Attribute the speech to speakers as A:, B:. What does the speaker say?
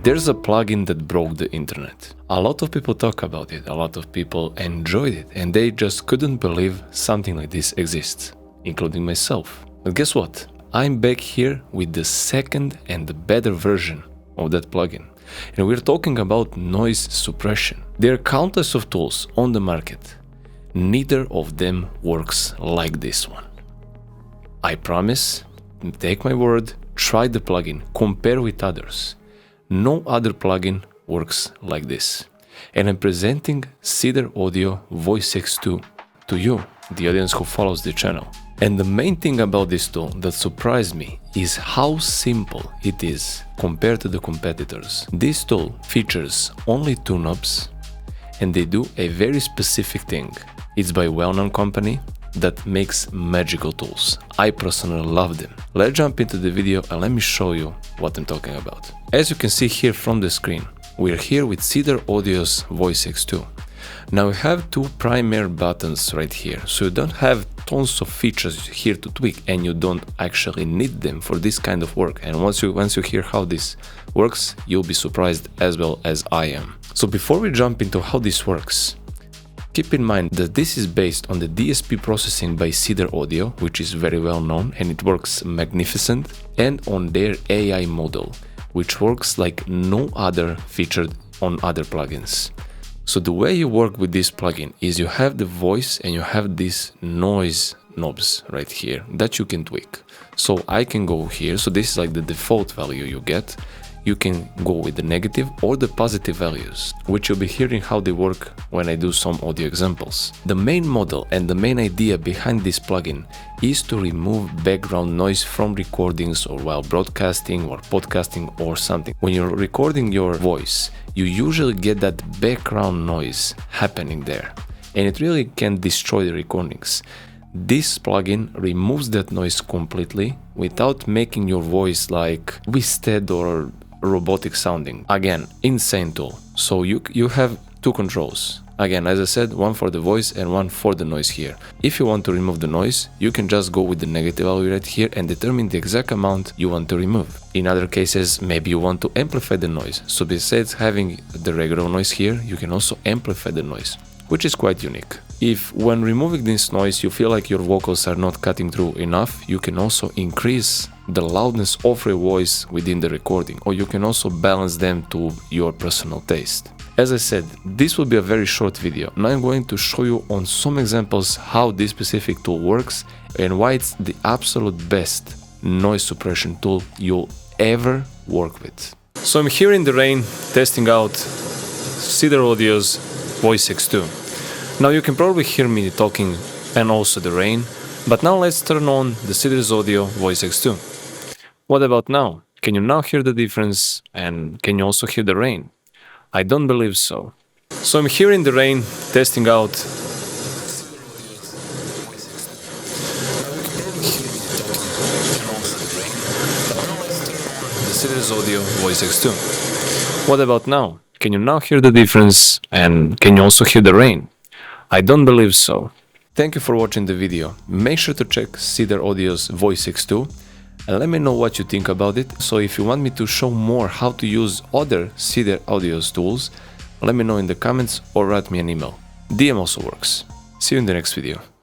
A: There's a plugin that broke the internet. A lot of people talk about it, a lot of people enjoyed it, and they just couldn't believe something like this exists, including myself. But guess what? I'm back here with the second and the better version of that plugin. And we're talking about noise suppression. There are countless of tools on the market. Neither of them works like this one. I promise, take my word, try the plugin, compare with others. No other plugin works like this. And I'm presenting CEDAR Audio VoiceEX 2 to you, the audience who follows the channel. And the main thing about this tool that surprised me is how simple it is compared to the competitors. This tool features only two knobs and they do a very specific thing. It's by a well-known company that makes magical tools. I personally love them. Let's jump into the video and let me show you what I'm talking about. As you can see here from the screen, we're here with CEDAR Audio's VoiceEX 2. Now we have two primary buttons right here, so you don't have tons of features here to tweak and you don't actually need them for this kind of work. And once you hear how this works, you'll be surprised as well as I am. So before we jump into how this works, keep in mind that this is based on the DSP processing by CEDAR Audio, which is very well known and it works magnificent, and on their AI model, which works like no other featured on other plugins. So the way you work with this plugin is you have the voice and you have these noise knobs right here that you can tweak. So I can go here, so this is like the default value you get. You can go with the negative or the positive values, which you'll be hearing how they work when I do some audio examples. The main model and the main idea behind this plugin is to remove background noise from recordings or while broadcasting or podcasting or something. When you're recording your voice, you usually get that background noise happening there, and it really can destroy the recordings. This plugin removes that noise completely without making your voice like twisted or robotic sounding. Again, insane tool. So you have two controls. Again, as I said, one for the voice and one for the noise here. If you want to remove the noise, you can just go with the negative value right here and determine the exact amount you want to remove. In other cases, maybe you want to amplify the noise. So besides having the regular noise here, you can also amplify the noise, which is quite unique. If when removing this noise you feel like your vocals are not cutting through enough, you can also increase the loudness of your voice within the recording, or you can also balance them to your personal taste. As I said, this will be a very short video. Now I'm going to show you on some examples how this specific tool works and why it's the absolute best noise suppression tool you'll ever work with. So I'm here in the rain testing out CEDAR Audio's VoiceEX 2. Now you can probably hear me talking and also the rain, but now let's turn on the CEDAR Audio VoiceEX 2. What about now? Can you now hear the difference and can you also hear the rain? I don't believe so. So I'm here in the rain testing out the CEDAR Audio VoiceEX 2. What about now? Can you now hear the difference and can you also hear the rain? I don't believe so. Thank you for watching the video. Make sure to check CEDAR Audio's VoiceEX 2 and let me know what you think about it. So if you want me to show more how to use other CEDAR Audio's tools, let me know in the comments or write me an email. DM also works. See you in the next video.